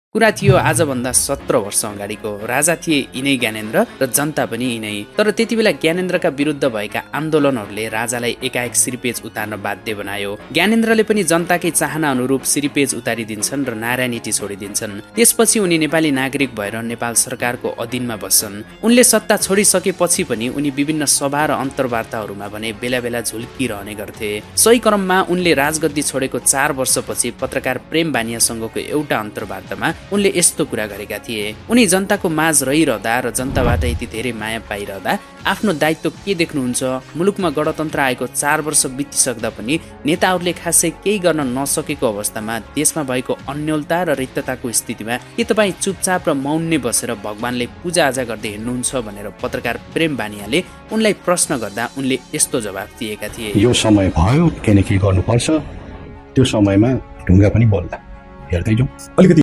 कुरा थियो आजभन्दा 17 वर्ष अगाडिको। राजा थिए यिनै ज्ञानेन्द्र र जनता पनि यिनै। तर त्यति बेला ज्ञानेन्द्रका विरुद्ध भएका आन्दोलनहरूले राजालाई एकाएक सिरिपेज उतार्न बाध्य बनायो। ज्ञानेन्द्रले पनि जनताकै चाहना अनुरूप सिरिपेज उतारिदिन्छन् र नारायणहिटी छोडिदिन्छन्। त्यसपछि उनी नेपाली नागरिक भएर नेपाल सरकारको अधीनमा बस्छन्। उनले सत्ता छोडिसकेपछि पनि उनी विभिन्न सभा र अन्तर्वार्ताहरूमा भने बेला बेला झुल्किरहने गर्थे। सोही क्रममा उनले राजगद्दी छोडेको 4 वर्षपछि पत्रकार प्रेम बानियासँगको एउटा अन्तर्वार्तामा उनले यस्तो कुरा गरेका थिए। उनी जनताको माझ रहिरहँदा र जनताबाट यति धेरै माया पाइरहँदा आफ्नो दायित्व के देख्नुहुन्छ? मुलुकमा गणतन्त्र आएको 4 वर्ष बितिसक्दा पनि नेताहरूले खासै केही गर्न नसकेको अवस्थामा देशमा भएको अन्योलता र रिक्तताको स्थितिमा के तपाईँ चुपचाप र मौन नै बसेर भगवानले पूजाआजा गर्दै हिँड्नुहुन्छ भनेर पत्रकार प्रेम बानियाले उनलाई प्रश्न गर्दा उनले यस्तो जवाफ दिएका थिए। यो समय भयो, के न के गर्नुपर्छ, त्यो समयमा ढुङ्गा पनि बोल्ला। हेर्दै जाउँ।